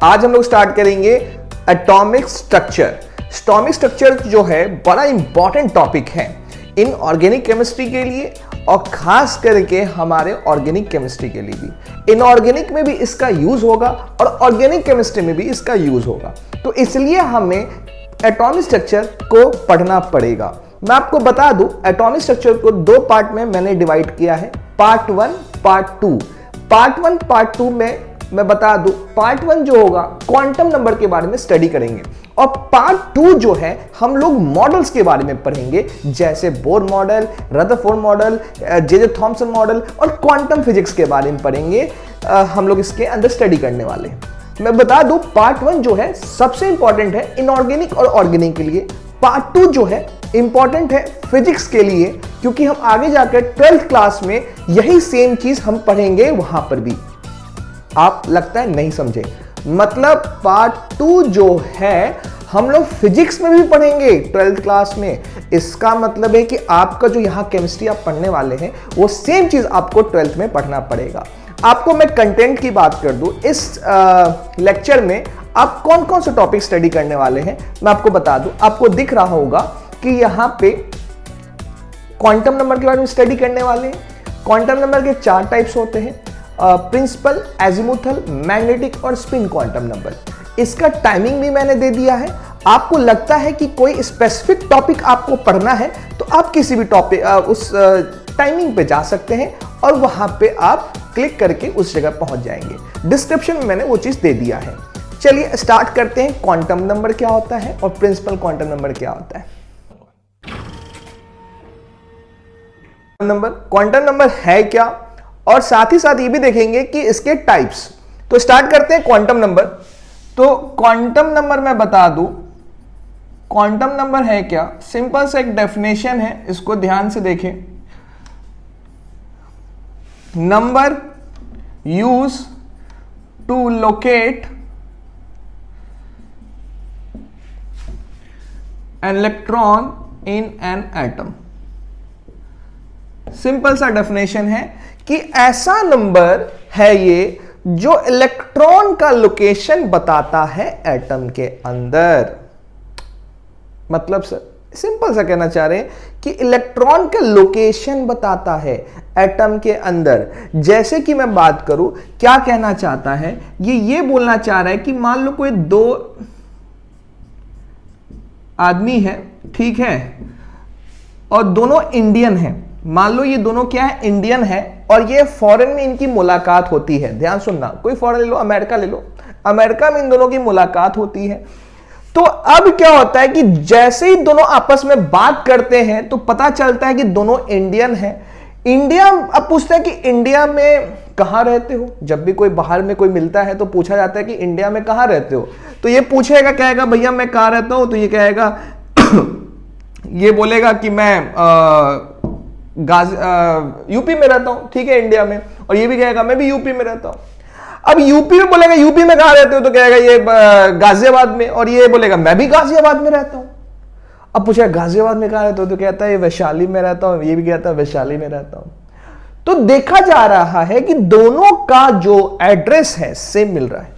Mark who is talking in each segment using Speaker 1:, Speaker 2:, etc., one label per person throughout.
Speaker 1: आज हम लोग स्टार्ट करेंगे एटॉमिक स्ट्रक्चर। एटॉमिक स्ट्रक्चर जो है बड़ा इंपॉर्टेंट टॉपिक है इनऑर्गेनिक केमिस्ट्री के लिए और खास करके हमारे ऑर्गेनिक केमिस्ट्री के लिए भी। इनऑर्गेनिक में भी इसका यूज होगा और ऑर्गेनिक केमिस्ट्री में भी इसका यूज होगा, तो इसलिए हमें एटॉमिक स्ट्रक्चर को पढ़ना पड़ेगा। मैं आपको बता दूं, एटॉमिक स्ट्रक्चर को दो पार्ट में मैंने डिवाइड किया है, पार्ट 1 पार्ट 2। पार्ट 1 पार्ट 2 में मैं बता दूं, पार्ट 1 जो होगा क्वांटम नंबर के बारे में स्टडी करेंगे और पार्ट 2 जो है हम लोग मॉडल्स के बारे में पढ़ेंगे, जैसे Bohr model, Rutherford model, J Thomson model और क्वांटम फिजिक्स के बारे में पढ़ेंगे। हम लोग इसके अंदर स्टडी करने वाले हैं। मैं बता दूं, पार्ट 1 जो है सबसे इंपॉर्टेंट है इनऑर्गेनिक और ऑर्गेनिक के लिए। पार्ट 2 जो है इंपॉर्टेंट है फिजिक्स के लिए, क्योंकि हम आगे जाकर 12th क्लास में यही सेम चीज हम पढ़ेंगे वहां पर भी। आप लगता है नहीं समझे, मतलब पार्ट 2 जो है हम लोग फिजिक्स में भी पढ़ेंगे 12th क्लास में। इसका मतलब है कि आपका जो यहां केमिस्ट्री आप पढ़ने वाले हैं वो सेम चीज आपको 12th में पढ़ना पड़ेगा। आपको मैं कंटेंट की बात कर दूं, इस लेक्चर में आप कौन कौन से टॉपिक स्टडी करने वाले हैं मैं आपको बता दूं। आपको दिख रहा होगा कि यहां पे क्वांटम नंबर के बारे में स्टडी करने वाले हैं। क्वांटम नंबर के 4 टाइप्स होते हैं, प्रिंसिपल, एजिमुथल, मैग्नेटिक और स्पिन क्वांटम नंबर। इसका टाइमिंग भी मैंने दे दिया है। आपको लगता है कि कोई स्पेसिफिक टॉपिक आपको पढ़ना है तो आप किसी भी टॉपिक उस टाइमिंग पे जा सकते हैं और वहां पे आप क्लिक करके उस जगह पहुंच जाएंगे। डिस्क्रिप्शन में मैंने वो चीज दे दिया है। चलिए स्टार्ट करते हैं। क्वांटम नंबर क्या होता है और प्रिंसिपल क्वांटम नंबर क्या होता है। क्वांटम नंबर है क्या, और साथ ही साथ ये भी देखेंगे कि इसके टाइप्स। तो स्टार्ट करते हैं क्वांटम नंबर। तो क्वांटम नंबर मैं बता दूं, क्वांटम नंबर है क्या, सिंपल सा एक डेफिनेशन है, इसको ध्यान से देखें। Number use to locate an electron in an atom. Simple सा डेफिनेशन है कि ऐसा नंबर है ये जो इलेक्ट्रॉन का लोकेशन बताता है एटम के अंदर। मतलब सर सिंपल सा कहना चाह रहे हैं कि इलेक्ट्रॉन का लोकेशन बताता है एटम के अंदर। जैसे कि मैं बात करूं, क्या कहना चाहता है ये बोलना चाह रहा है कि मान लो कोई 2 आदमी है, ठीक है, और दोनों इंडियन हैं। मान लो ये दोनों क्या है, इंडियन है, और ये फॉरेन में इनकी मुलाकात होती है। ध्यान सुनना, कोई फॉरेन ले लो, अमेरिका ले लो, अमेरिका में इन दोनों की मुलाकात होती है। तो अब क्या होता है कि जैसे ही दोनों आपस में बात करते हैं तो पता चलता है कि दोनों इंडियन हैं। इंडिया, अब पूछते हैं कि इंडिया में कहां रहते हो। जब भी कोई बाहर में कोई मिलता है तो पूछा जाता है कि इंडिया में कहां रहते हो, तो ये पूछेगा, कहेगा भैया मैं कहां रहता हूं, तो ये कहेगा ये बोलेगा कि मैं यूपी में रहता हूं, ठीक है, इंडिया में। और ये भी कहेगा मैं भी यूपी में रहता हूं। अब यूपी में बोलेगा यूपी में कहां रहते हो, तो कहेगा ये गाजियाबाद में, और ये बोलेगा मैं भी गाजियाबाद में रहता हूं। अब पूछेगा गाजियाबाद में कहां रहते हो, तो कहता है ये वैशाली में रहता हूं, ये भी कहता है वैशाली में रहता हूं। तो देखा जा रहा है कि दोनों का जो एड्रेस है सेम मिल रहा है।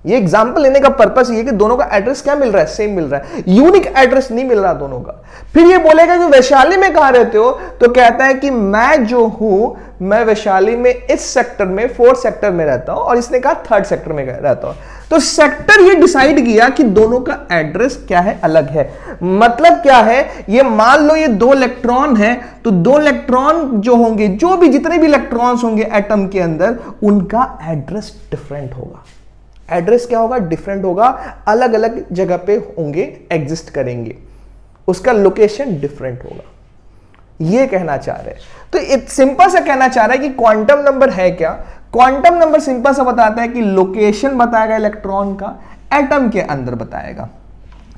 Speaker 1: ये एग्जांपल लेने का पर्पस ये है कि दोनों का एड्रेस क्या मिल रहा है, सेम मिल रहा है, यूनिक एड्रेस नहीं मिल रहा दोनों का। फिर ये बोलेगा कि वैशाली में कहां रहते हो, तो कहता है कि मैं जो हूं मैं वैशाली में इस सेक्टर में 4th सेक्टर में रहता हूं, और इसने कहा 3rd सेक्टर में रहता हूं। तो सेक्टर ये डिसाइड किया कि दोनों का एड्रेस क्या है, अलग है। मतलब क्या है, ये मान लो ये 2 इलेक्ट्रॉन है, तो 2 इलेक्ट्रॉन जो होंगे, जो भी जितने भी इलेक्ट्रॉन्स होंगे एटम के अंदर, उनका एड्रेस डिफरेंट होगा। एड्रेस क्या होगा, डिफरेंट होगा, अलग अलग जगह पे होंगे, एग्जिस्ट करेंगे, उसका लोकेशन डिफरेंट होगा। ये कहना चाह रहे हैं। तो एक सिंपल सा कहना चाह रहा है कि क्वांटम नंबर है क्या। क्वांटम नंबर सिंपल सा बताता है कि लोकेशन बताएगा इलेक्ट्रॉन का, एटम के अंदर बताएगा,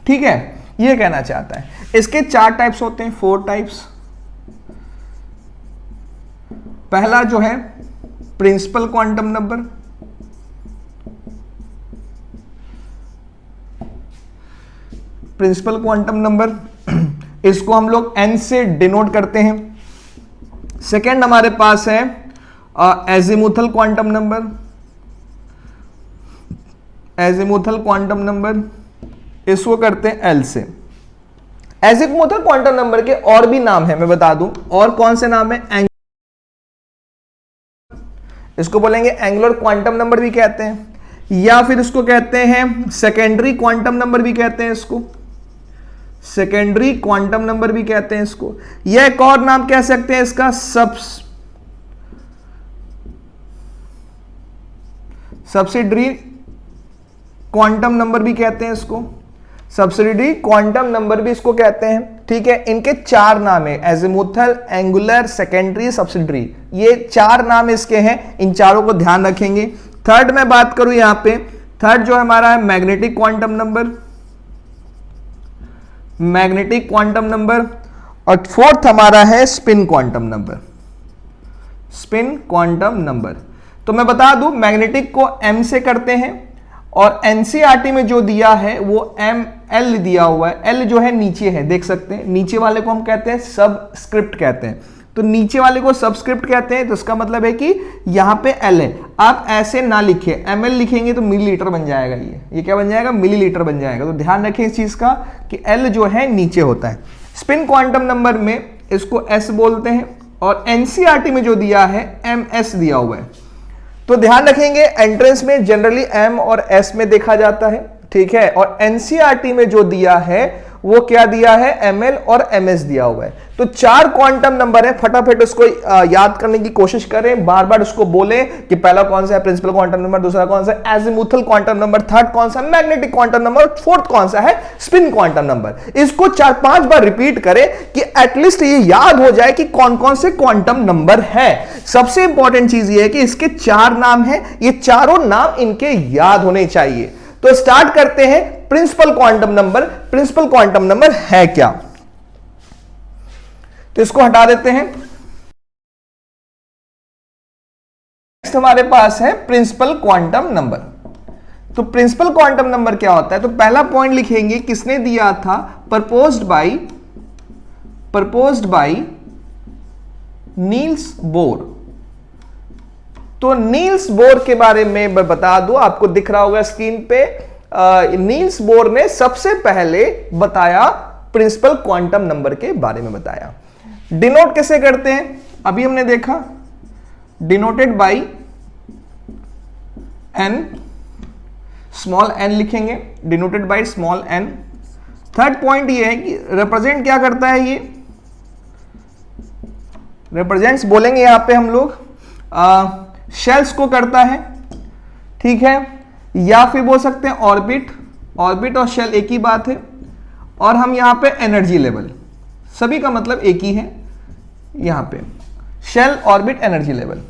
Speaker 1: ठीक है, ये कहना चाहता है। इसके 4 टाइप्स होते हैं, 4 टाइप्स। पहला जो है principal quantum number, principal quantum number, इसको हम लोग n से डिनोट करते हैं। सेकेंड हमारे पास है azimuthal quantum number, azimuthal quantum number, इसको करते हैं एल से। एजिमुथल क्वांटम नंबर के और भी नाम है, मैं बता दूं, और कौन से नाम है? इसको बोलेंगे एंगुलर क्वांटम नंबर भी कहते हैं, या फिर इसको कहते हैं सेकेंडरी क्वांटम नंबर भी कहते हैं, इसको सेकेंडरी क्वांटम नंबर भी कहते हैं इसको, या एक और नाम कह सकते हैं इसका सब्सिडरी क्वांटम नंबर भी कहते हैं इसको, सब्सिडरी क्वांटम नंबर भी इसको कहते हैं। ठीक है, इनके 4 नाम है, एजिमुथल, एंगुलर, सेकेंडरी, सब्सिडरी, ये 4 नाम इसके हैं। इन चारों को ध्यान रखेंगे। थर्ड में बात करूं यहां पे, थर्ड जो हमारा है magnetic quantum number, magnetic quantum number, और फोर्थ हमारा है spin quantum number, spin quantum number. तो मैं बता दूं, मैग्नेटिक को एम से करते हैं, और एनसीईआरटी में जो दिया है वो एल दिया हुआ है। एल जो है नीचे है, देख सकते हैं, नीचे वाले को हम कहते हैं सबस्क्रिप्ट कहते हैं। तो नीचे वाले को सबस्क्रिप्ट कहते हैं, तो इसका मतलब है कि यहां पे एल है। आप ऐसे ना लिखिए, एमएल लिखेंगे तो मिलीलीटर बन जाएगा, ये क्या बन जाएगा? मिलीलीटर बन जाएगा। तो ध्यान रखें इस चीज का कि एल जो है नीचे होता है। स्पिन क्वांटम नंबर में इसको एस बोलते हैं, और एनसीईआरटी में जो दिया है एमएस दिया हुआ है। तो ध्यान रखेंगे, एंट्रेंस में जनरली एम और एस में देखा जाता है, ठीक है, और एनसीईआरटी में जो दिया है वो क्या दिया है? एमएल और एमएस दिया हुआ है। तो 4 क्वांटम नंबर है, फटाफट उसको याद करने की कोशिश करें, बार बार उसको बोलें कि पहला कौन सा है प्रिंसिपल क्वांटम नंबर, दूसरा कौन सा है एजिमुथल क्वांटम नंबर, थर्ड कौन सा मैग्नेटिक क्वांटम नंबर, फोर्थ कौन सा है स्पिन क्वांटम नंबर। इसको 4-5 बार रिपीट करें कि एटलीस्ट ये याद हो जाए कि कौन कौन से क्वांटम नंबर है। सबसे इंपॉर्टेंट चीज ये है कि इसके 4 नाम है, ये चारों नाम इनके याद होने चाहिए। तो स्टार्ट करते हैं principal quantum number. Principal quantum number है क्या? तो इसको हटा देते हैं। नेक्स्ट हमारे पास है प्रिंसिपल क्वांटम नंबर। तो प्रिंसिपल क्वांटम नंबर क्या होता है? तो पहला पॉइंट लिखेंगे, किसने दिया था? Proposed by Niels Bohr. तो नील्स बोर के बारे में मैं बता दूं, आपको दिख रहा होगा स्क्रीन पे, नील्स बोर ने सबसे पहले बताया प्रिंसिपल क्वांटम नंबर के बारे में बताया। डिनोट कैसे करते हैं? अभी हमने देखा, denoted by N, small N लिखेंगे, denoted by small N. Third point ये है कि रिप्रेजेंट क्या करता है? ये रिप्रेजेंट्स बोलेंगे यहां पे हम लोग शेल्स को करता है, ठीक है, या फिर बोल सकते हैं ऑर्बिट। ऑर्बिट और शेल एक ही बात है। और हम यहां पे एनर्जी लेवल, सभी का मतलब एक ही है यहां पे, shell, orbit, energy level.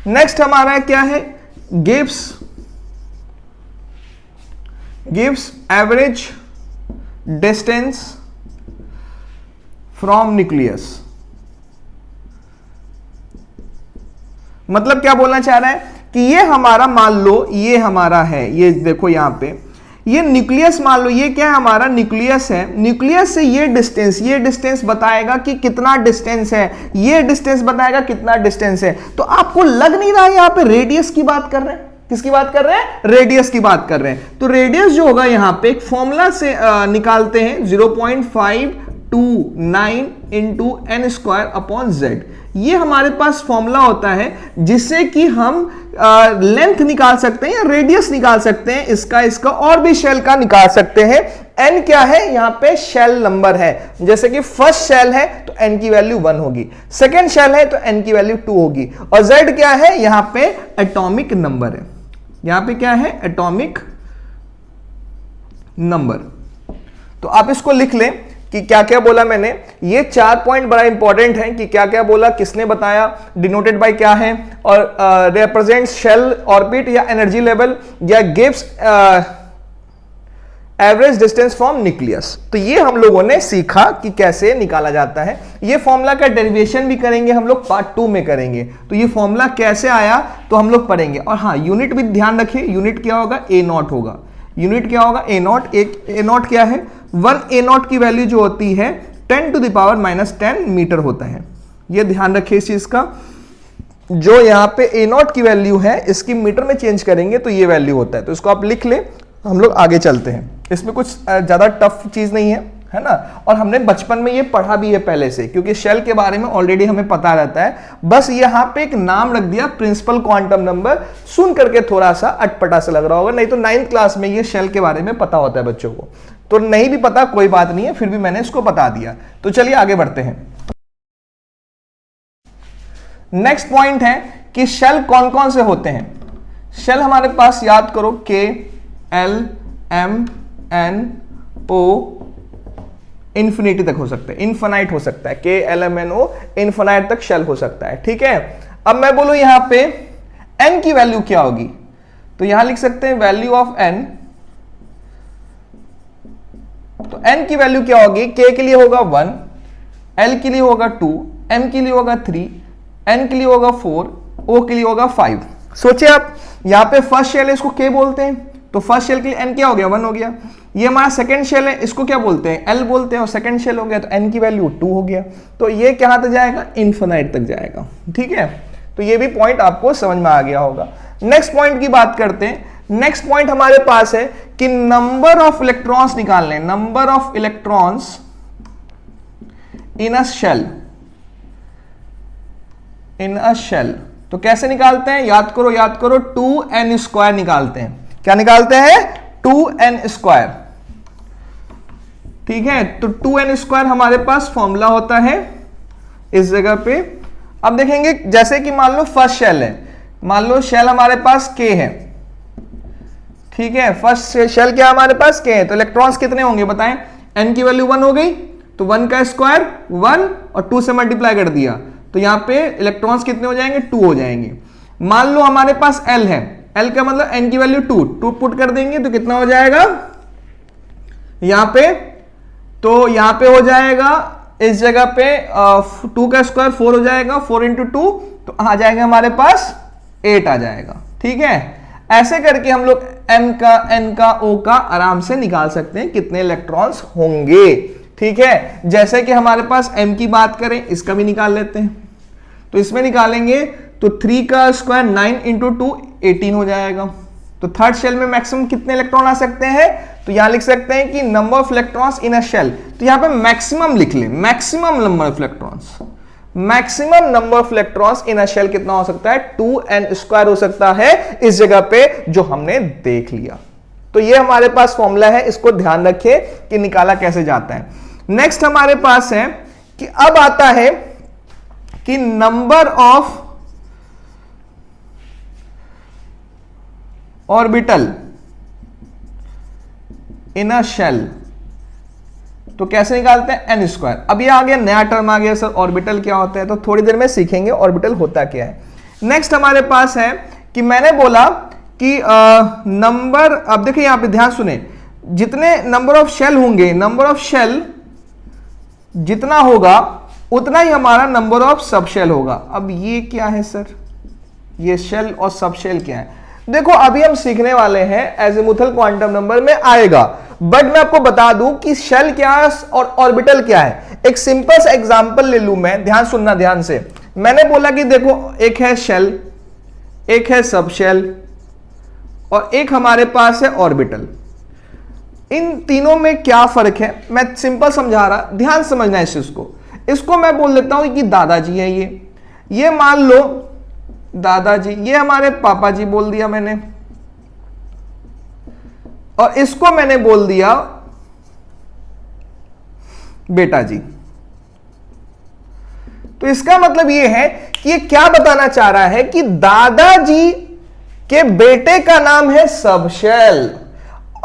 Speaker 1: Next हमारा क्या है? Gives average distance from nucleus. मतलब क्या बोलना चाह रहा है कि ये हमारा, मान लो ये हमारा है, ये देखो यहां पे, ये न्यूक्लियस मान लो, ये क्या है? हमारा न्यूक्लियस है। न्यूक्लियस से ये डिस्टेंस बताएगा कि कितना डिस्टेंस है, ये डिस्टेंस बताएगा कितना डिस्टेंस है। तो आपको लग नहीं रहा है यहां पे रेडियस की बात कर रहे हैं? किसकी बात कर रहे हैं? रेडियस की बात कर रहे हैं। तो रेडियस जो होगा यहां पे एक फॉर्मूला से निकालते हैं, 0.529 into n square upon z. ये हमारे पास फॉर्मूला होता है जिससे कि हम लेंथ निकाल सकते हैं या रेडियस निकाल सकते हैं, इसका और भी शेल का निकाल सकते हैं। एन क्या है? यहां पे शेल नंबर है। जैसे कि फर्स्ट शेल है तो एन की वैल्यू 1 होगी, सेकेंड शेल है तो एन की वैल्यू 2 होगी, और जेड क्या है? यहां पे एटॉमिक नंबर है। यहां पे क्या है? Atomic number. तो आप इसको लिख लें कि क्या क्या बोला मैंने। ये 4 पॉइंट बड़ा इंपॉर्टेंट है कि क्या क्या बोला, किसने बताया, डिनोटेड बाय क्या है, और रिप्रेजेंट शेल, ऑर्बिट या एनर्जी लेवल, या gives average distance from nucleus. तो ये हम लोगों ने सीखा कि कैसे निकाला जाता है। ये फॉर्मूला का डेरिवेशन भी करेंगे हम लोग, पार्ट 2 में करेंगे। तो ये फॉर्मूला कैसे आया तो हम लोग पढ़ेंगे। और हाँ, यूनिट भी ध्यान रखिए, यूनिट क्या होगा? ए नॉट होगा। यूनिट क्या होगा? ए नॉट। एक ए नॉट क्या है? 1 ए नॉट की वैल्यू जो होती है 10⁻⁻10 मीटर होता है। ये ध्यान रखिए इस चीज का। जो यहां पे ए नॉट की वैल्यू है, इसकी मीटर में चेंज करेंगे तो ये वैल्यू होता है। तो इसको आप लिख ले, हम लोग आगे चलते हैं। इसमें कुछ ज्यादा टफ चीज नहीं है ना, और हमने बचपन में ये पढ़ा भी है पहले से, क्योंकि शेल के बारे में ऑलरेडी हमें पता रहता है। बस यहाँ पे एक नाम रख दिया प्रिंसिपल क्वांटम नंबर, सुन करके थोड़ा सा अटपटा सा लग रहा होगा, नहीं तो 9th क्लास में ये शेल के बारे में पता होता है बच्चों को। तो नहीं भी पता कोई बात नहीं है, फिर भी मैंने इसको बता दिया। तो चलिए आगे बढ़ते हैं। नेक्स्ट पॉइंट है कि शेल कौन कौन से होते हैं। शेल हमारे पास याद करो K L M N O infinity तक हो सकता है, इनफाइनाइट हो सकता है, K L M N O infinite तक शेल हो सकता है। ठीक है, अब मैं बोलूं यहां पे n की वैल्यू क्या होगी, तो यहां लिख सकते हैं वैल्यू ऑफ n। तो n की वैल्यू क्या होगी, K के लिए होगा 1, L के लिए होगा 2, M के लिए होगा 3, N के लिए होगा 4, O के लिए होगा 5। सोचिए आप, यहां पे फर्स्ट शेल है, इसको K बोलते हैं, तो फर्स्ट शेल के लिए n क्या हो गया, 1 हो गया। ये हमारा सेकंड शेल है, इसको क्या बोलते हैं, L बोलते हैं, और सेकंड शेल हो गया तो n की वैल्यू 2 हो गया। तो ये कहां तक जाएगा, इनफिनिट तक जाएगा। ठीक है, तो ये भी पॉइंट आपको समझ में आ गया होगा। नेक्स्ट पॉइंट की बात करते हैं। नेक्स्ट पॉइंट हमारे पास है कि नंबर ऑफ इलेक्ट्रॉन्स निकालने, number of electrons in a shell, in a shell. तो कैसे निकालते हैं, याद करो 2n² निकालते हैं। क्या निकालते हैं, 2n²। ठीक है, तो 2n² हमारे पास फॉर्मूला होता है इस जगह पे। अब देखेंगे, जैसे कि मान लो फर्स्ट शेल है, मान लो शेल हमारे पास K है। ठीक है, फर्स्ट शेल क्या हमारे पास K है, तो इलेक्ट्रॉन्स कितने होंगे बताएं, n की वैल्यू 1 हो गई, तो 1 का स्क्वायर 1 और 2 से मल्टीप्लाई कर दिया, तो यहां पे इलेक्ट्रॉन्स कितने हो जाएंगे, 2 हो जाएंगे। मान लो हमारे पास L है, L का मतलब n की वैल्यू 2 पुट कर देंगे तो कितना हो जाएगा यहां पे, तो यहां पे हो जाएगा इस जगह पे 2 का स्क्वायर 4 हो जाएगा, 4 इंटू 2 तो आ जाएगा हमारे पास 8 आ जाएगा। ठीक है, ऐसे करके हम लोग m का, n का, o का आराम से निकाल सकते हैं कितने इलेक्ट्रॉन्स होंगे। ठीक है, जैसे कि हमारे पास m की बात करें, इसका भी निकाल लेते हैं। तो इसमें निकालेंगे तो 3 का स्क्वायर 9 इंटू 2 18 हो जाएगा। तो थर्ड शेल में मैक्सिमम कितने इलेक्ट्रॉन आ सकते हैं, तो यहां लिख सकते हैं कि number of electrons in a shell, तो यहां पे मैक्सिमम लिख ले, maximum number of electrons, maximum number of electrons in a shell कितना हो सकता है, 2n² हो सकता है इस जगह पे, जो हमने देख लिया। तो ये हमारे पास फॉर्मूला है, इसको ध्यान रखिए कि निकाला कैसे जाता है। नेक्स्ट हमारे पास है कि अब आता है कि number of orbital in a shell, तो कैसे निकालते हैं, n²। अब ये आ गया, नया टर्म आ गया सर, ऑर्बिटल क्या होता है, तो थोड़ी देर में सीखेंगे ऑर्बिटल होता क्या है। नेक्स्ट हमारे पास है कि मैंने बोला कि नंबर, अब देखिए यहां पे ध्यान सुने, जितने नंबर ऑफ शेल होंगे, नंबर ऑफ शेल जितना होगा उतना ही हमारा नंबर ऑफ सब शेल होगा। अब ये क्या है सर, ये शेल और सब शेल क्या है, देखो अभी हम सीखने वाले हैं, एजिमुथल क्वांटम नंबर में आएगा, बट मैं आपको बता दूं कि शेल क्या है और ऑर्बिटल क्या है। एक सिंपल सा एग्जांपल ले लूं मैं, ध्यान सुनना ध्यान से। मैंने बोला कि देखो एक है शेल, एक है सब शेल और एक हमारे पास है ऑर्बिटल। इन तीनों में क्या फर्क है, मैं सिंपल समझा रहा, ध्यान समझना है इस चीज को। इसको मैं बोल देता हूं कि दादाजी है ये मान लो दादाजी, ये हमारे पापा जी बोल दिया मैंने, और इसको मैंने बोल दिया बेटा जी। तो इसका मतलब ये है कि ये क्या बताना चाह रहा है कि दादाजी के बेटे का नाम है सबशेल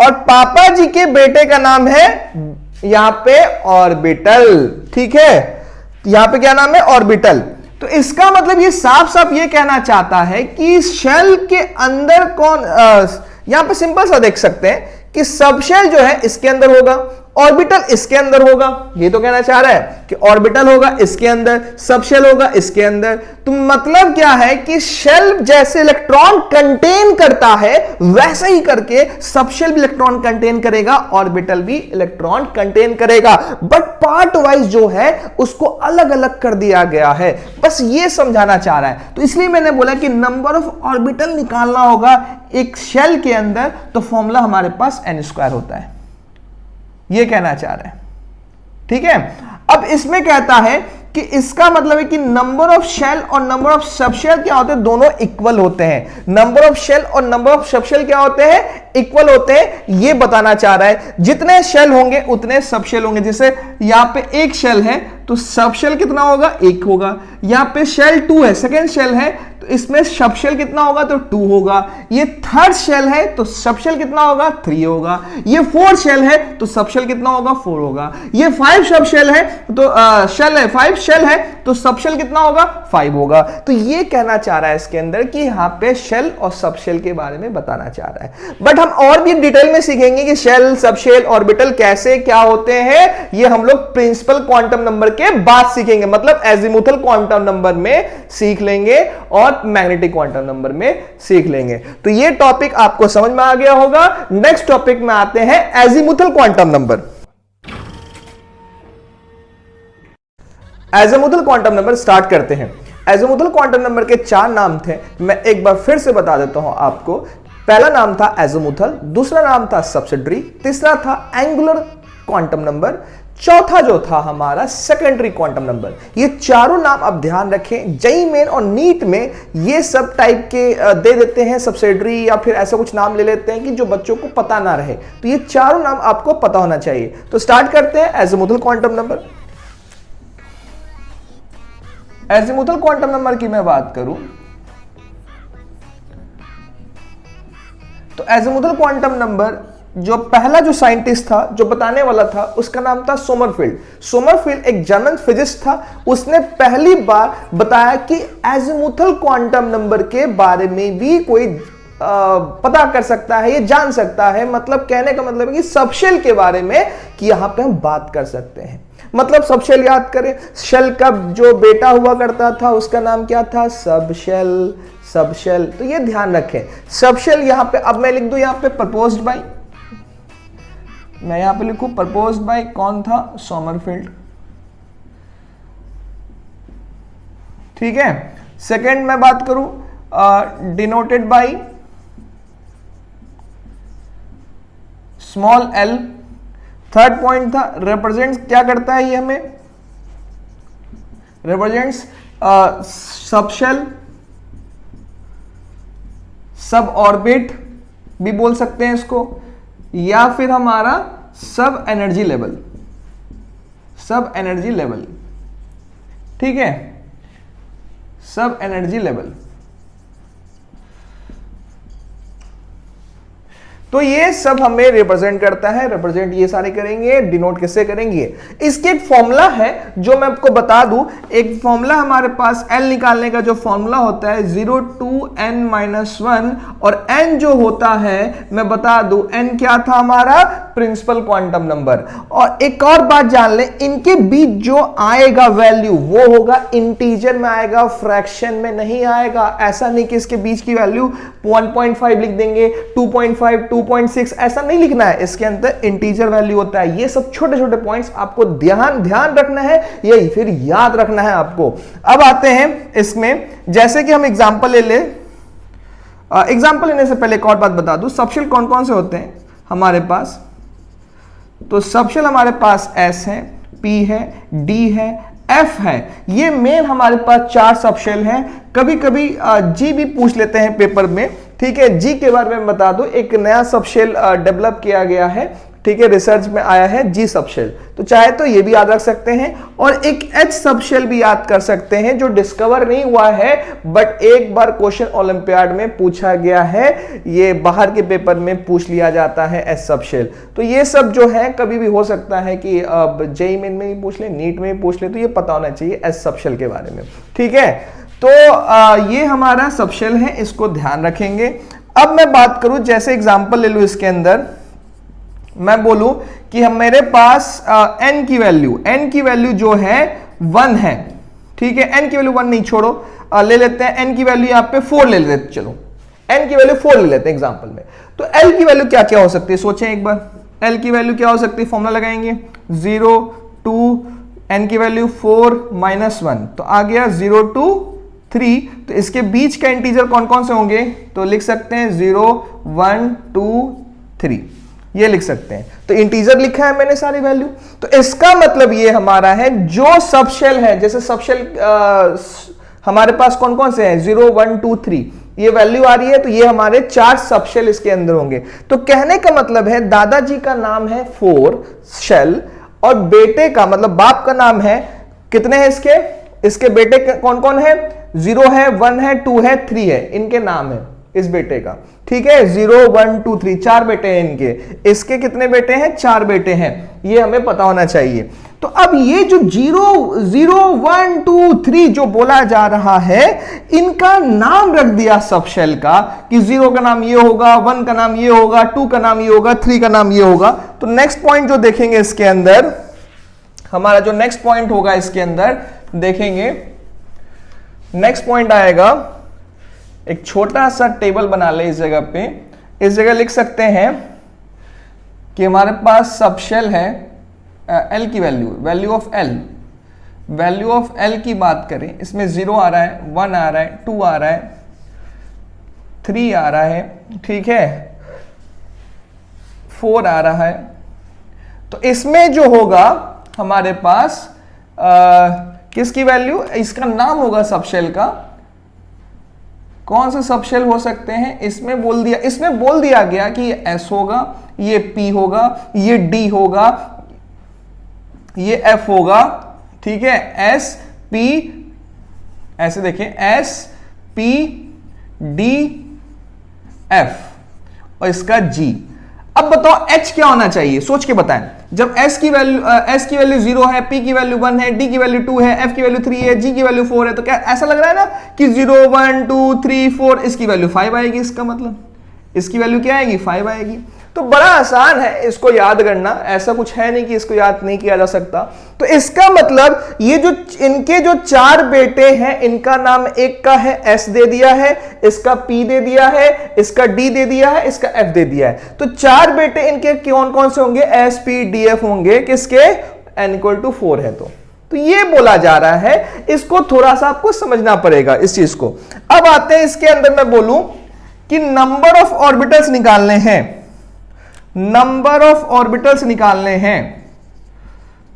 Speaker 1: और पापा जी के बेटे का नाम है यहां पे ऑर्बिटल। ठीक है, यहां पे क्या नाम है, ऑर्बिटल। तो इसका मतलब ये साफ साफ ये कहना चाहता है कि शेल के अंदर कौन, यहां पे सिंपल सा देख सकते हैं कि सबशेल जो है इसके अंदर होगा ऑर्बिटल इसके अंदर होगा, ये तो कहना चाह रहा है कि ऑर्बिटल होगा इसके अंदर, सब शेल होगा इसके अंदर। तो मतलब क्या है कि शेल जैसे इलेक्ट्रॉन कंटेन करता है वैसे ही करके सब शेल भी इलेक्ट्रॉन कंटेन करेगा, ऑर्बिटल भी इलेक्ट्रॉन कंटेन करेगा, बट पार्ट वाइज जो है उसको अलग अलग कर दिया गया है। बस ये समझाना चाह रहा है। तो इसलिए मैंने बोला कि नंबर ऑफ ऑर्बिटल निकालना होगा एक शेल के अंदर, तो फॉर्मूला हमारे पास n² होता है, ये कहना चाह रहा है। ठीक है, अब इसमें कहता है कि इसका मतलब है कि नंबर ऑफ शेल और नंबर ऑफ सबशेल क्या होते हैं, दोनों इक्वल होते हैं। नंबर ऑफ शेल और नंबर ऑफ सबशेल क्या होते हैं, इक्वल होते हैं, ये बताना चाह रहा है। जितने शेल होंगे उतने सबशेल होंगे। जैसे यहां पे एक शेल है तो सबशेल कितना होगा, 1 होगा। यहां पे शेल 2 है, सेकेंड शेल है, तो इसमें सबशेल कितना होगा, तो 2 होगा। ये थर्ड शेल है तो सबशेल कितना होगा, 3 होगा। ये फोर्थ शेल है तो सबशेल कितना होगा, 4 होगा। ये 5 सबशेल है तो 5 शेल है तो सबशेल कितना होगा, 5 होगा। तो ये कहना चाह रहा है इसके अंदर कि यहां पे शेल और सबशेल के बारे में बताना चाह रहा है। बट हम और भी डिटेल में सीखेंगे कि शेल, सबशेल, ऑर्बिटल कैसे क्या होते हैं, ये हम लोग प्रिंसिपल क्वांटम नंबर के बाद सीखेंगे, मतलब एजीमुथल क्वांटम नंबर में सीख लेंगे और मैग्नेटिक क्वांटम नंबर में सीख लेंगे। तो ये टॉपिक आपको समझ में आ गया होगा। नेक्स्ट टॉपिक में आते हैं azimuthal quantum number. Azimuthal quantum number start करते हैं। एजीमुथल क्वांटम नंबर के 4 नाम थे, मैं एक बार फिर से बता देता हूं आपको। पहला नाम था एजीमुथल, दूसरा नाम था सब्सिडरी, तीसरा था एंगुलर क्वांटम नंबर, चौथा जो था हमारा सेकेंडरी क्वांटम नंबर। ये चारों नाम आप ध्यान रखें, जेईई मेन और नीट में ये सब टाइप के दे देते हैं, सब्सिडरी या फिर ऐसा कुछ नाम ले लेते हैं कि जो बच्चों को पता ना रहे। तो ये चारों नाम आपको पता होना चाहिए। तो स्टार्ट करते हैं azimuthal quantum number. Azimuthal quantum number की मैं बात करूं तो एजीमुथल क्वांटम नंबर जो पहला जो साइंटिस्ट था जो बताने वाला था उसका नाम था सोमरफील्ड। सोमरफील्ड एक जर्मन फिजिस्ट था, उसने पहली बार बताया कि एजीमुथल क्वांटम नंबर के बारे में भी कोई पता कर सकता है, ये जान सकता है। मतलब कहने का मतलब है कि सबशेल के बारे में कि यहां पे हम बात कर सकते हैं। मतलब सबशेल याद करें, शेल का जो बेटा हुआ करता था उसका नाम क्या था, सबशेल। सबशेल, तो ये ध्यान रखें। सबशेल यहां पे, अब मैं लिख दूं यहां पे प्रपोज्ड बाय, मैं यहां पे लिखूं प्रपोज्ड बाय कौन था, सोमरफील्ड। ठीक है। सेकंड मैं बात करूं denoted by small L. Third point था रिप्रेजेंट्स, क्या करता है ये हमें, रिप्रेजेंट्स सबशेल, सब ऑर्बिट भी बोल सकते हैं इसको, या फिर हमारा सब एनर्जी लेवल, सब एनर्जी लेवल। ठीक है, सब एनर्जी लेवल। तो ये सब हमें रिप्रेजेंट करता है, रिप्रेजेंट ये सारे करेंगे, डिनोट किससे करेंगे। इसके एक फॉर्मूला है जो मैं आपको बता दूं, एक फॉर्मूला हमारे पास एल निकालने का जो फॉर्मूला होता है 0 to n-1, और n जो होता है मैं बता दूं n क्या था हमारा, प्रिंसिपल क्वांटम नंबर। और एक और बात जान ले, इनके बीच जो आएगा वैल्यू वो होगा इंटीजर में आएगा, फ्रैक्शन में नहीं आएगा। ऐसा नहीं कि इसके बीच की वैल्यू 1.5 लिख देंगे, 2.5, 2.6 ऐसा नहीं लिखना है, इसके अंदर इंटीजर वैल्यू होता है। ये सब छोटे छोटे पॉइंट्स आपको ध्यान रखना है, ये फिर याद रखना है आपको। अब आते हैं इसमें, जैसे कि हम एग्जांपल ले ले। एग्जांपल लेने से पहले एक और बात बता दूं, सबशेल कौन कौन से होते हैं हमारे पास। तो सबशेल हमारे पास S है, P है, D है, F है। ये मेन हमारे पास 4 सबशेल हैं। कभी कभी G भी पूछ लेते हैं पेपर में। ठीक है, G के बारे में बता दो, एक नया सबशेल डेवलप किया गया है। ठीक है, रिसर्च में आया है G सबशेल, तो चाहे तो ये भी याद रख सकते हैं। और एक H सबशेल भी याद कर सकते हैं जो डिस्कवर नहीं हुआ है, बट एक बार क्वेश्चन ओलंपियाड में पूछा गया है, ये बाहर के पेपर में पूछ लिया जाता है H सबशेल। तो ये सब जो है कभी भी हो सकता है कि जेईई मेन में भी पूछ ले, नीट में भी पूछ ले, तो ये पता होना चाहिए H सबशेल के बारे में। ठीक है, तो ये हमारा सबशेल है, इसको ध्यान रखेंगे। अब मैं बात करूं, जैसे एग्जांपल ले लूं, इसके अंदर मैं बोलूं कि हम मेरे पास n की वैल्यू जो है 1 है, ठीक है, n की वैल्यू 1 नहीं, छोड़ो, ले लेते हैं n की वैल्यू यहां पे 4 ले लेते हैं, चलो n की वैल्यू 4 ले लेते हैं एग्जांपल में। तो l की वैल्यू क्या क्या हो सकती है, सोचें एक बार, l की वैल्यू क्या हो सकती है, फॉर्मूला लगाएंगे 0 2, n की वैल्यू 4 -1, तो आ गया 0 2 3, तो इसके बीच का इंटीजर कौन कौन से होंगे, तो लिख सकते हैं 0 1 2 3, ये लिख सकते हैं। तो इंटीजर लिखा है मैंने सारी वैल्यू, तो इसका मतलब ये हमारा है जो सबशेल है, जैसे सबशेल हमारे पास कौन कौन से हैं 0 1 2 3, ये वैल्यू आ रही है, तो ये हमारे 4 सबशेल इसके अंदर होंगे। तो कहने का मतलब है दादाजी का नाम है 4 शेल और बेटे का मतलब बाप का नाम है कितने हैं इसके बेटे कौन कौन है, 0 है 1 है 2 है 3 है, इनके नाम है इस बेटे का, ठीक है, 0 1 2 3, 4 बेटे हैं इनके, इसके कितने बेटे हैं, 4 बेटे हैं, ये हमें पता होना चाहिए। तो अब ये जो 0 0 1 2 3 जो बोला जा रहा है, इनका नाम रख दिया सबशेल का कि 0 का नाम ये होगा, 1 का नाम ये होगा, 2 का नाम ये होगा, 3 का नाम ये होगा। तो नेक्स्ट पॉइंट जो देखेंगे इसके अंदर, हमारा जो नेक्स्ट पॉइंट होगा इसके अंदर देखेंगे, नेक्स्ट पॉइंट आएगा, एक छोटा सा टेबल बना ले इस जगह पे, इस जगह लिख सकते हैं कि हमारे पास सबशेल है एल की वैल्यू ऑफ एल की बात करें, इसमें 0 आ रहा है, 1 आ रहा है, 2 आ रहा है, 3 आ रहा है, ठीक है, 4 आ रहा है। तो इसमें जो होगा हमारे पास किसकी वैल्यू, इसका नाम होगा सबशेल का, कौन से सबशेल हो सकते हैं, इसमें बोल दिया गया कि ये S होगा, ये P होगा, ये D होगा, ये F होगा, ठीक है, S P, ऐसे देखिए S P D F और इसका G। अब बताओ H क्या होना चाहिए, सोच के बताएं। जब S की वैल्यू 0 है, P की वैल्यू 1 है, D की वैल्यू 2 है, F की वैल्यू 3 है, G की वैल्यू 4 है, तो क्या ऐसा लग रहा है ना कि 0 1 2 3 4, इसकी वैल्यू 5 आएगी, इसका मतलब इसकी वैल्यू क्या आएगी, 5 आएगी। तो बड़ा आसान है इसको याद करना, ऐसा कुछ है नहीं कि इसको याद नहीं किया जा सकता। तो इसका मतलब ये जो इनके जो 4 बेटे हैं, इनका नाम एक का है S दे दिया है, इसका P दे दिया है, इसका D दे दिया है, इसका F दे दिया है। तो 4 बेटे इनके कौन कौन से होंगे, S P D F होंगे, किसके, n = 4 है। तो ये बोला जा रहा है, इसको थोड़ा सा आपको समझना पड़ेगा इस चीज को। अब आते हैं इसके अंदर, मैं बोलूं कि नंबर ऑफ ऑर्बिटल्स निकालने हैं, नंबर ऑफ ऑर्बिटल्स निकालने हैं,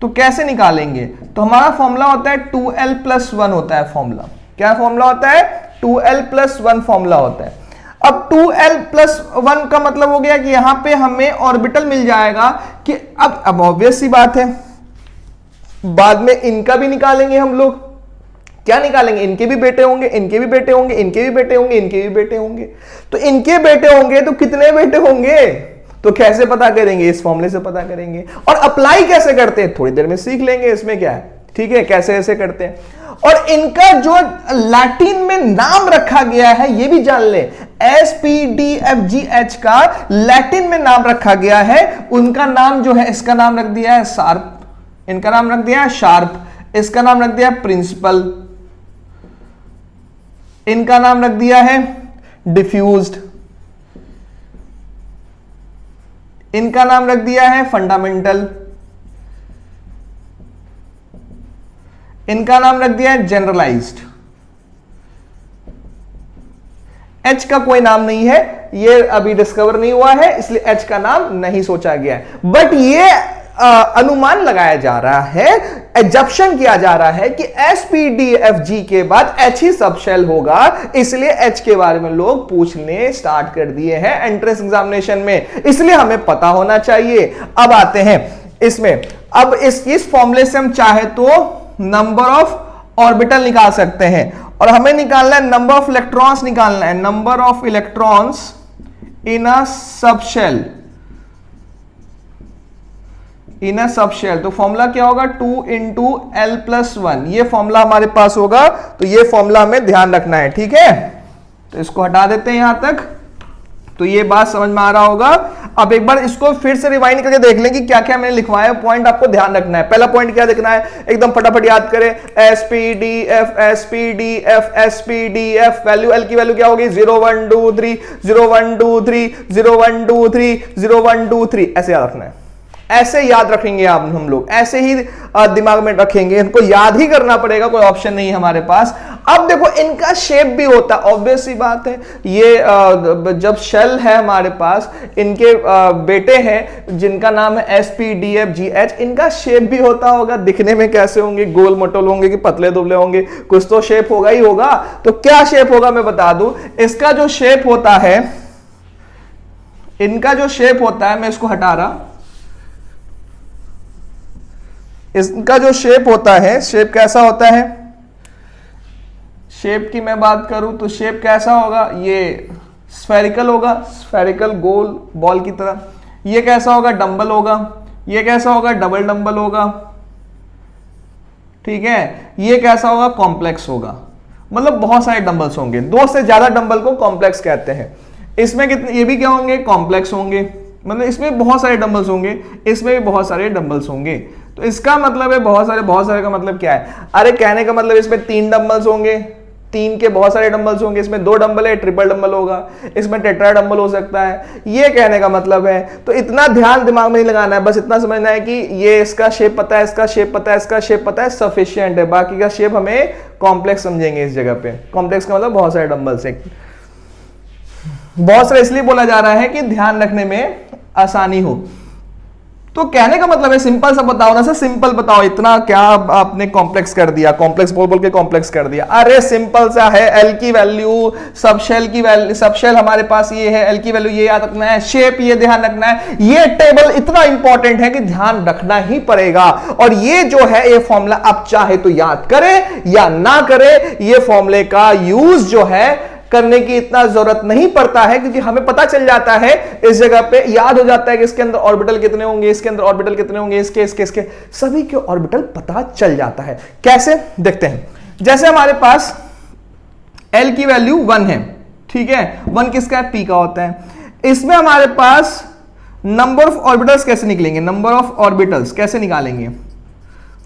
Speaker 1: तो कैसे निकालेंगे, तो हमारा फॉर्मूला होता है 2l + 1 होता है फॉर्मूला। क्या फॉर्मूला होता है, 2l + 1 फॉर्मूला होता है। अब 2l + 1 का मतलब हो गया कि यहां पे हमें ऑर्बिटल मिल जाएगा कि अब ऑब्वियस सी बात है, बाद में इनका भी निकालेंगे हम लोग। क्या निकालेंगे, इनके भी बेटे होंगे, इनके भी बेटे होंगे, इनके भी बेटे होंगे, इनके भी बेटे होंगे। तो इनके बेटे होंगे तो कितने बेटे होंगे, तो कैसे पता करेंगे, इस फॉर्मूले से पता करेंगे। और अप्लाई कैसे करते हैं थोड़ी देर में सीख लेंगे, इसमें क्या है, ठीक है, कैसे ऐसे करते हैं। और इनका जो लैटिन में नाम रखा गया है ये भी जान ले, SPDFGH का लैटिन में नाम रखा गया है। उनका नाम जो है, इसका नाम रख दिया है शार्प, इनका नाम रख दिया है शार्प, इसका नाम रख दिया है प्रिंसिपल, इनका नाम रख दिया है डिफ्यूज्ड, इनका नाम रख दिया है फंडामेंटल, इनका नाम रख दिया है जनरलाइज्ड। H का कोई नाम नहीं है, ये अभी डिस्कवर नहीं हुआ है, इसलिए H का नाम नहीं सोचा गया है। बट ये अनुमान लगाया जा रहा है, एजप्शन किया जा रहा है कि SPDFG के बाद H ही सबशेल होगा, इसलिए H के बारे में लोग पूछने स्टार्ट कर दिए हैं एंट्रेंस एग्जामिनेशन में, इसलिए हमें पता होना चाहिए। अब आते हैं इसमें, अब इस फॉर्मूले से हम चाहे तो नंबर ऑफ ऑर्बिटल निकाल सकते हैं, और हमें निकालना है नंबर ऑफ इलेक्ट्रॉन्स निकालना है, number of electrons in a subshell, in a subshell. तो फॉर्मूला क्या होगा, 2 × l + 1, ये फॉर्मूला हमारे पास होगा। तो ये फॉर्मूला हमें ध्यान रखना है, ठीक है। तो इसको हटा देते हैं यहां तक, तो ये बात समझ में आ रहा होगा। अब एक बार इसको फिर से रिवाइंड करके देख लें कि क्या क्या मैंने लिखवाया। पॉइंट आपको ध्यान रखना है। पहला पॉइंट क्या देखना है, एकदम फटाफट याद करें, S P D F, S P D F, S P D F. Value L की वैल्यू क्या होगी, 0 1 2 3 0 1 2 3 0 1 2 3 0 1 2 3, ऐसे याद रखना है। ऐसे याद रखेंगे आप, हम लोग ऐसे ही दिमाग में रखेंगे, इनको याद ही करना पड़ेगा, कोई ऑप्शन नहीं है हमारे पास। अब देखो इनका शेप भी होता है, ऑब्वियस सी बात है। ये जब शेल है हमारे पास, इनके बेटे हैं जिनका नाम है S P D F G H, इनका शेप भी होता होगा। दिखने में कैसे होंगे, गोल मटोल होंगे कि पतले दुबले होंगे, कुछ तो शेप होगा ही होगा। तो क्या शेप होगा मैं बता दूं, इसका जो शेप होता है, इनका जो शेप होता है, मैं इसको हटा रहा, इसका जो शेप होता है, शेप कैसा होता है, शेप की मैं बात करूं तो शेप कैसा होगा, ये स्फेरिकल होगा, स्फेरिकल गोल बॉल की तरह। ये कैसा होगा, डंबल होगा। ये कैसा होगा, डबल डंबल होगा। ठीक है, ये कैसा होगा, कॉम्प्लेक्स होगा। मतलब बहुत सारे डंबल्स होंगे, 2 से ज्यादा डंबल को कॉम्प्लेक्स कहते हैं। इसमें कितने, ये भी क्या होंगे, कॉम्प्लेक्स होंगे। मतलब इसमें बहुत सारे डंबल्स होंगे, इसमें भी बहुत सारे डंबल्स होंगे। तो इसका मतलब है बहुत सारे का मतलब क्या है, अरे कहने का मतलब इसमें 3 डंबल्स होंगे, 3 के बहुत सारे डंबल्स होंगे। इसमें 2 डंबल है, ट्रिपल डंबल होगा, इसमें टेट्रा डंबल हो सकता है, ये कहने का मतलब है। तो इतना ध्यान दिमाग में नहीं लगाना है, बस इतना समझना है कि ये इसका शेप पता है, इसका शेप पता है, इसका शेप पता है, सफिशिएंट है। बाकी का शेप हमें कॉम्प्लेक्स समझेंगे इस जगह पे। कॉम्प्लेक्स का मतलब बहुत सारे डंबल्स है। बहुत सारे इसलिए बोला जा रहा है कि ध्यान रखने में आसानी हो। तो कहने का मतलब है सिंपल सा बताओ ना सर, सिंपल बताओ, इतना क्या आपने कॉम्प्लेक्स कर दिया, कॉम्प्लेक्स बोल बोल के कॉम्प्लेक्स कर दिया। अरे सिंपल सा है, एल की वैल्यू, सब शेल की वैल्यू, सब शेल हमारे पास ये है, एल की वैल्यू ये याद रखना है, शेप ये ध्यान रखना है। ये टेबल इतना इंपॉर्टेंट है कि ध्यान रखना ही पड़ेगा। और ये जो है ये फॉर्मूला आप चाहे तो याद करें या ना करें, ये फॉर्मूले का यूज जो है करने की इतना जरूरत नहीं पड़ता है, क्योंकि हमें पता चल जाता है, इस जगह पे याद हो जाता है कि इसके अंदर ऑर्बिटल कितने होंगे, इसके अंदर ऑर्बिटल कितने होंगे, इसके सभी के ऑर्बिटल पता चल जाता है। कैसे देखते हैं, जैसे हमारे पास L की वैल्यू 1 है, ठीक है, 1 किसका है, P का होता है। इसमें हमारे पास नंबर ऑफ ऑर्बिटल्स कैसे निकलेंगे, नंबर ऑफ ऑर्बिटल्स कैसे निकालेंगे,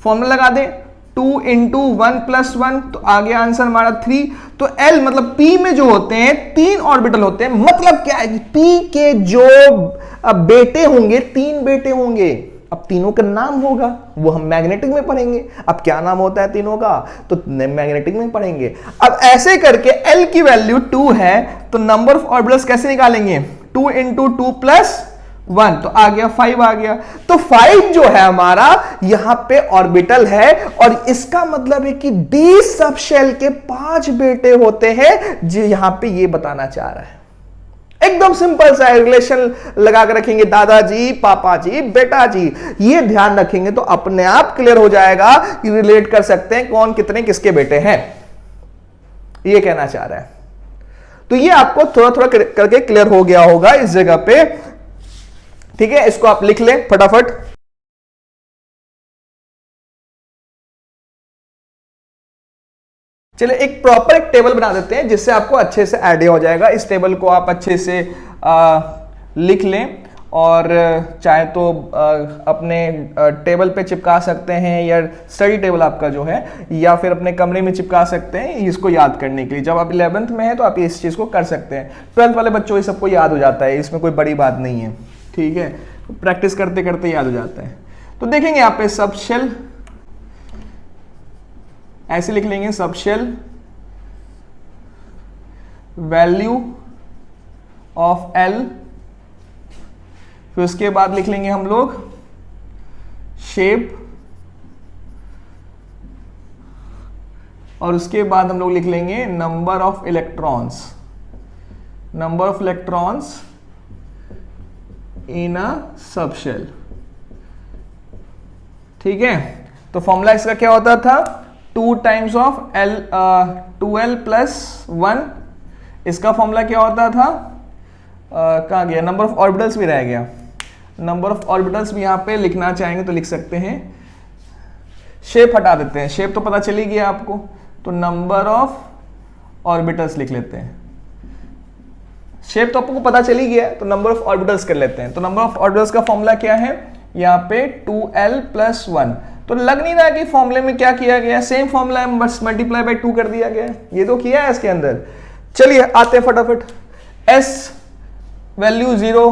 Speaker 1: फॉर्मूला लगा दें, 2 इंटू 1 प्लस 1, तो आगे आंसर हमारा 3। तो L मतलब P में जो होते हैं 3 ऑर्बिटल होते हैं, मतलब क्या है कि P के जो बेटे होंगे 3 बेटे होंगे। अब तीनों का नाम होगा, वो हम मैग्नेटिक में पढ़ेंगे। अब क्या नाम होता है तीनों का, तो मैग्नेटिक में पढ़ेंगे। अब ऐसे करके L की वैल्यू 2 है, तो नंबर ऑफ ऑर्बिटल्स कैसे निकालेंगे, 2 इंटू 2 प्लस 1, तो आ गया 5 आ गया। तो 5 जो है हमारा यहां पे ऑर्बिटल है, और इसका मतलब है कि D सब शेल के 5 बेटे होते हैं, जो यहां पे ये बताना चाह रहा है। एकदम सिंपल सा रिलेशन लगा कर रखेंगे, दादाजी, पापा जी, बेटा जी, ये ध्यान रखेंगे तो अपने आप क्लियर हो जाएगा कि रिलेट कर सकते हैं कौन कितने किसके बेटे हैं, ये कहना चाह रहा है। तो ये आपको थोड़ा थोड़ा करके क्लियर हो गया होगा इस जगह पे, ठीक है। इसको आप लिख लें फटाफट। चलिए एक प्रॉपर एक टेबल बना देते हैं जिससे आपको अच्छे से आइडिया हो जाएगा। इस टेबल को आप अच्छे से लिख लें, और चाहे तो अपने टेबल पे चिपका सकते हैं, या स्टडी टेबल आपका जो है, या फिर अपने कमरे में चिपका सकते हैं इसको याद करने के लिए। जब आप 11th में है तो आप इस चीज़ को कर सकते हैं। 12th वाले बच्चों ये सबको याद हो जाता है, इसमें कोई बड़ी बात नहीं है, ठीक है, प्रैक्टिस करते करते याद हो जाता है। तो देखेंगे यहाँ पे सब शेल ऐसे लिख लेंगे, सब शेल वैल्यू ऑफ L, फिर उसके बाद लिख लेंगे हम लोग शेप, और उसके बाद हम लोग लिख लेंगे number of electrons, number of electrons in a subshell, ठीक है। तो फॉर्मूला इसका क्या होता था, 2 times of L 2L plus 1। इसका फॉर्मूला क्या होता था, कहाँ गया, नंबर ऑफ ऑर्बिटल्स भी रह गया, नंबर ऑफ ऑर्बिटल्स भी यहां पे लिखना चाहेंगे तो लिख सकते हैं। शेप हटा देते हैं, शेप तो पता चली गया आपको, तो नंबर ऑफ ऑर्बिटल्स लिख लेते हैं, शेप तो आपको पता चल ही गया है, तो नंबर ऑफ ऑर्बिटल्स कर लेते हैं। तो नंबर ऑफ ऑर्बिटल्स का फॉर्मूला क्या है, यहाँ पे 2l+1। तो लग नहीं रहा कि फॉर्मूले में क्या किया गया, सेम फॉर्मूला है, बस मल्टीप्लाई बाय 2 कर दिया गया है, ये तो किया है इसके अंदर। चलिए आते हैं फटाफट। s वैल्यू 0,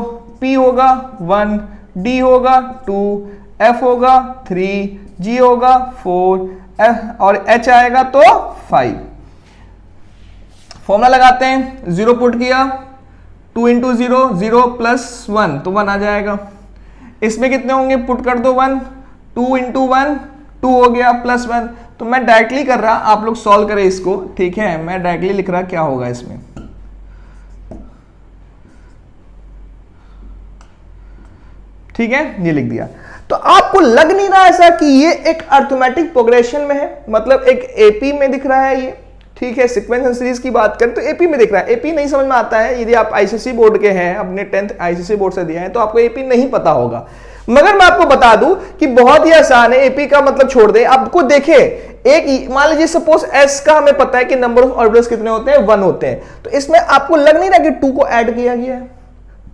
Speaker 1: p होगा 1, d होगा 2, f होगा 3, g होगा 4, f और h आएगा तो 5। फॉर्मूला लगाते हैं, 0 पुट किया, 2 इंटू 0, 0 + 1 तो 1 आ जाएगा। इसमें कितने होंगे, पुट कर दो 1, 2 इंटू 1 2 हो गया +1। तो मैं डायरेक्टली कर रहा, आप लोग सॉल्व करें इसको, ठीक है। मैं डायरेक्टली लिख रहा क्या होगा इसमें, ठीक है, ये लिख दिया। तो आपको लग नहीं रहा ऐसा कि ये एक अर्थमेटिक प्रोग्रेशन में है, मतलब एक एपी में दिख रहा है ये, ठीक है। सीक्वेंस एंड सीरीज की बात करें तो एपी में दिख रहा है। एपी नहीं समझ में आता है, यदि आप आईसीएसई बोर्ड के हैं, अपने 10th आईसीएसई बोर्ड से दिया है, तो आपको एपी नहीं पता होगा। मगर मैं आपको बता दूं कि बहुत ही आसान है। एपी का मतलब छोड़ दें, आपको देखें, एक मान लीजिए सपोज एस का हमें पता है कि नंबर ऑफ ऑर्बिटल्स कितने होते हैं, 1 होते हैं। तो इसमें आपको लग नहीं रहा कि 2 को ऐड किया गया है,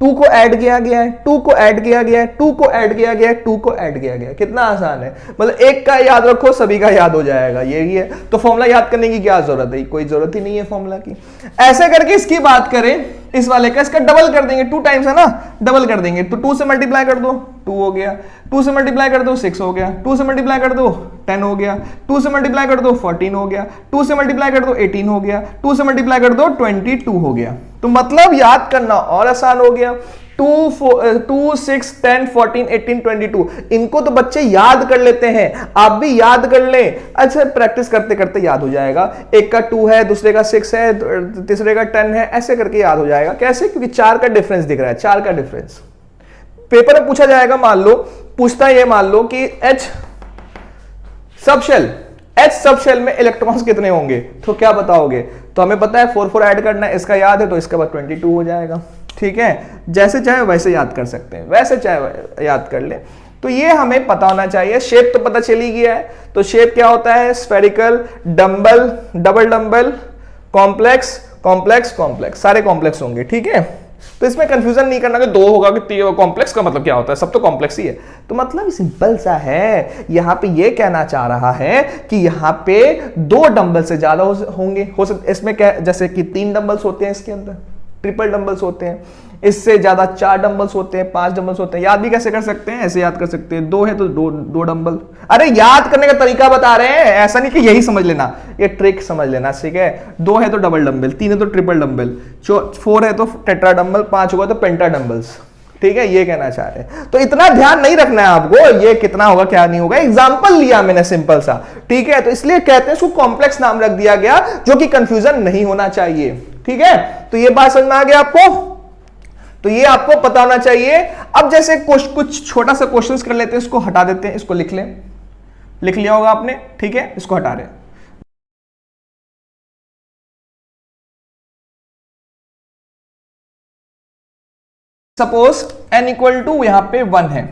Speaker 1: 2 को ऐड किया गया है, 2 को ऐड किया गया है, 2 को ऐड किया गया है, 2 को ऐड किया गया है। कितना आसान है, मतलब एक का याद रखो सभी का याद हो जाएगा, यही है। तो फॉर्मूला याद करने की क्या जरूरत है, कोई जरूरत ही नहीं है फॉर्मूला की। ऐसे करके इसकी बात करें, इस वाले का, इसका डबल कर देंगे, 2 टाइम्स है ना, डबल कर देंगे। तो 2 से मल्टीप्लाई कर दो 2 हो गया, 2 से मल्टीप्लाई कर दो 6 हो गया, 2 से मल्टीप्लाई कर दो 10 हो गया, 2 से मल्टीप्लाई कर दो 14 हो गया, 2 से मल्टीप्लाई कर दो 18 हो गया, 2 से मल्टीप्लाई कर दो 22 हो गया। तो मतलब याद करना और आसान हो गया। 2, 6, 10, 14, 18, 22 इनको तो बच्चे याद कर लेते हैं, आप भी याद कर लें। अच्छा, प्रैक्टिस करते करते याद हो जाएगा। एक का 2 है, दूसरे का 6 है, तीसरे का 10 है, ऐसे करके याद हो जाएगा। कैसे, क्योंकि 4 का डिफरेंस दिख रहा है, 4 का डिफरेंस पेपर में पूछा जाएगा। मान लो पूछता है, ये मान लो कि H सब शेल में इलेक्ट्रॉन्स कितने होंगे, तो क्या बताओगे। तो हमें पता है 4 4 ऐड करना है, इसका याद है, तो इसके बाद 22 हो जाएगा, ठीक है। जैसे चाहे वैसे याद कर सकते हैं, वैसे चाहे याद कर ले। तो ये हमें पता होना चाहिए। शेप तो पता चल ही गया है। तो शेप क्या होता है, spherical, dumbbell, double dumbbell, complex, complex, complex, सारे कॉम्प्लेक्स होंगे, ठीक है। तो इसमें कंफ्यूजन नहीं करना कि 2 होगा कि कॉम्प्लेक्स का मतलब क्या होता है, सब तो कॉम्प्लेक्स ही है। तो मतलब सिंपल सा है, यहां पे ये कहना चाह रहा है कि यहां पे 2 डंबल से ज्यादा होंगे, हो सकते इसमें क्या, जैसे कि 3 डंबल्स होते हैं इसके अंदर, ट्रिपल डंबल्स होते हैं, इससे ज्यादा 4 डंबल्स होते हैं, 5 डंबल्स होते हैं। याद भी कैसे कर सकते हैं, ऐसे याद कर सकते हैं, 2 है तो 2 डंबल। अरे याद करने का तरीका बता रहे हैं, ऐसा नहीं कि यही समझ लेना, ये ट्रिक समझ लेना, ठीक है। 2 है तो डबल डंबल, 3 है तो ट्रिपल डंबल, 4 है तो टेट्रा डंबल, 5 होगा तो पेंटा डंबल्स, ठीक है। ये कहना चाह रहे हैं। तो इतना ध्यान नहीं रखना है आपको, ये कितना होगा क्या नहीं होगा, एग्जांपल लिया मैंने सिंपल सा, ठीक है। तो इसलिए कहते हैं इसको कॉम्प्लेक्स नाम रख दिया गया, जो कि कंफ्यूजन नहीं होना चाहिए, ठीक है। तो ये बात समझ में आ गया आपको, तो ये आपको पता होना चाहिए। अब जैसे कुछ छोटा सा क्वेश्चन कर लेते हैं, इसको हटा देते हैं, इसको लिख लें, लिख लिया होगा आपने, ठीक है। इसको हटा रहे हैं। सपोज n इक्वल टू यहां पे 1 है,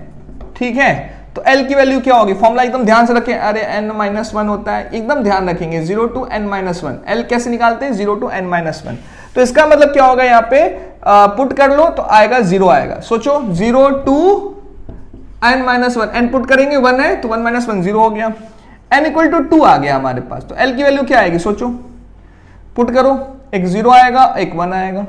Speaker 1: ठीक है। तो L की वैल्यू क्या होगी, फॉर्मूला एकदम ध्यान से रखें। अरे n-1 होता है, एकदम ध्यान रखेंगे, 0 to n-1। L कैसे निकालते हैं, 0 to n-1। तो इसका मतलब क्या होगा, यहां पे पुट कर लो तो आएगा 0 आएगा। सोचो 0 to n-1, n पुट करेंगे 1 है तो 1 - 1 0 हो गया। n इक्वल टू 2 आ गया हमारे पास, तो L की वैल्यू क्या आएगी, सोचो, पुट करो, एक 0 आएगा, एक 1 आएगा,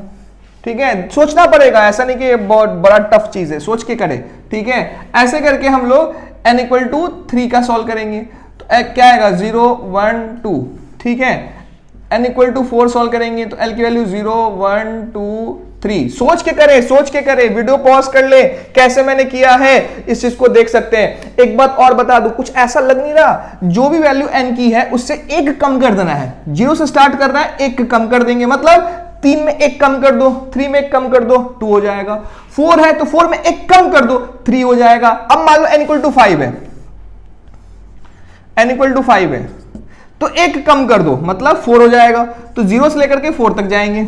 Speaker 1: ठीक है। सोचना पड़ेगा, ऐसा नहीं कि ये बहुत बड़ा टफ चीज है, सोच के करें, ठीक है। ऐसे करके हम लोग n इक्वल टू 3 का सॉल्व करेंगे, तो क्या आएगा 0 1 2, ठीक है। n इक्वल टू 4 सॉल्व करेंगे तो L की वैल्यू 0 1 2 3। सोच के करें, सोच के करें, वीडियो पॉज कर ले, कैसे मैंने किया है इस चीज को देख सकते हैं। एक बात और बता दूं, कुछ ऐसा लग नहीं रहा, जो भी वैल्यू n की है उससे 1 कम कर देना है। 0 से स्टार्ट कर रहा है, 1 कम कर देंगे, मतलब 3 में 1 कम कर दो, 3 में 1 कम कर दो, 2 हो जाएगा। 4 है तो 4 में 1 कम कर दो, 3 हो जाएगा। अब मान लो n इक्वल टू 5 है, n इक्वल टू 5 है तो 1 कम कर दो, मतलब 4 हो जाएगा। तो 0 से लेकर के 4 तक जाएंगे,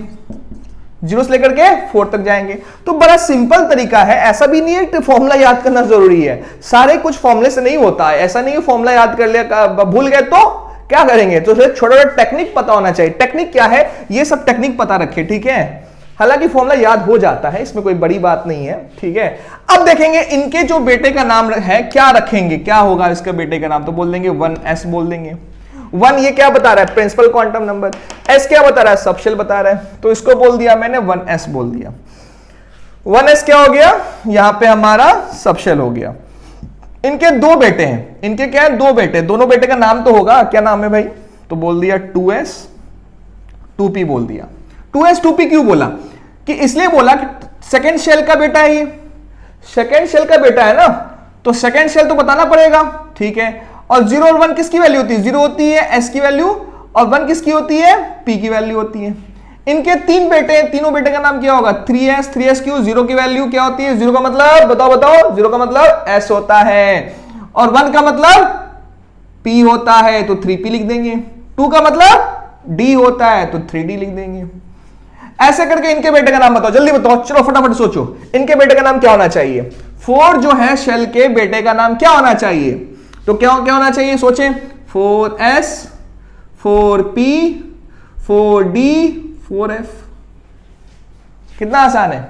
Speaker 1: 0 से लेकर के 4 तक जाएंगे। तो बड़ा सिंपल तरीका है, ऐसा भी नहीं है कि फॉर्मूला याद करना जरूरी है, सारे कुछ फॉर्मूले से नहीं होता है। ऐसा नहीं है फॉर्मूला याद कर लिया, भूल गए तो क्या करेंगे, तो छोटा छोटा टेक्निक पता होना चाहिए। टेक्निक क्या है, ये सब टेक्निक पता रखे, ठीक है। हालांकि फॉर्मूला याद हो जाता है, इसमें कोई बड़ी बात नहीं है, ठीक है। अब देखेंगे इनके जो बेटे का नाम है क्या रखेंगे, क्या होगा इसके बेटे का नाम, तो बोल देंगे 1s बोल देंगे। 1 ये क्या बता रहा है, प्रिंसिपल क्वांटम नंबर, s क्या बता रहा है, सबशेल बता रहा है, तो इसको बोल दिया मैंने 1s बोल दिया। 1s क्या हो गया, यहां पे हमारा सबशेल हो गया। इनके दो बेटे हैं, इनके क्या है, दो बेटे, दोनों बेटे का नाम तो होगा, क्या नाम है भाई, तो बोल दिया 2s 2p बोल दिया। 2s 2p क्यों बोला, कि इसलिए बोला कि सेकेंड शेल का बेटा है, ये सेकेंड शेल का बेटा है ना, तो सेकेंड शेल तो बताना पड़ेगा, ठीक है। और 0 और 1 किसकी वैल्यू होती है, 0 होती है s की वैल्यू, और 1 किसकी होती है, p की वैल्यू होती है। इनके 3 बेटे हैं, तीनों बेटे का नाम क्या होगा, 3s क्यों, 0 की वैल्यू क्या होती है, 0 का मतलब बताओ 0 का मतलब s होता है, और 1 का मतलब p होता है तो 3p लिख देंगे, 2 का मतलब d होता है तो 3d लिख देंगे। ऐसे करके इनके बेटे का नाम बताओ, जल्दी बताओ, चलो फटाफट सोचो, इनके बेटे का नाम क्या होना चाहिए, 4 जो है शेल के बेटे का नाम क्या होना चाहिए, तो क्या होना चाहिए, सोचें, 4s 4p 4d 4f, कितना आसान है।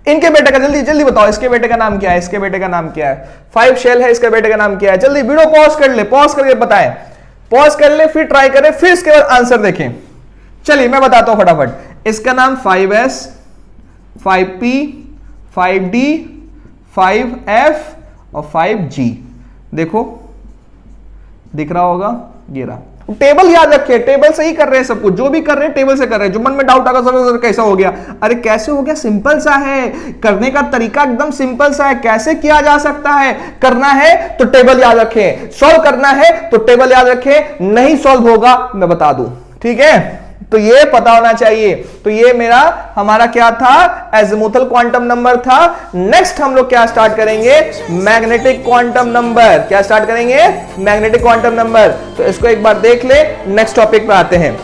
Speaker 1: इनके बेटे का जल्दी बताओ, इसके बेटे का नाम क्या है, इसके बेटे का नाम क्या है, 5 शेल है, इसके बेटे का नाम क्या है, जल्दी वीडियो पॉज कर ले, पॉज करके बताएं, पॉज कर ले, फिर ट्राई करें, फिर इसके बाद आंसर देखें। चलिए मैं बताता हूं फटाफट, इसका नाम 5s 5p 5d 5f और 5g, देखो दिख रहा होगा, ये रहा। टेबल याद रखिए, टेबल से ही कर रहे हैं सब कुछ, जो भी कर रहे हैं टेबल से कर रहे हैं। जो मन में डाउट आगा सब कैसा हो गया, अरे कैसे हो गया, सिंपल सा है, करने का तरीका एकदम सिंपल सा है, कैसे किया जा सकता है, करना है तो टेबल याद रखें, सॉल्व करना है तो टेबल याद रखें, नहीं सॉल्व होगा मैं बता दूं, ठीक है। तो ये पता होना चाहिए। तो ये हमारा क्या था, एज़िमुथल क्वांटम नंबर था। नेक्स्ट हम लोग क्या स्टार्ट करेंगे, मैग्नेटिक क्वांटम नंबर। क्या स्टार्ट करेंगे, मैग्नेटिक क्वांटम नंबर। तो इसको एक बार देख ले, नेक्स्ट टॉपिक पे आते हैं।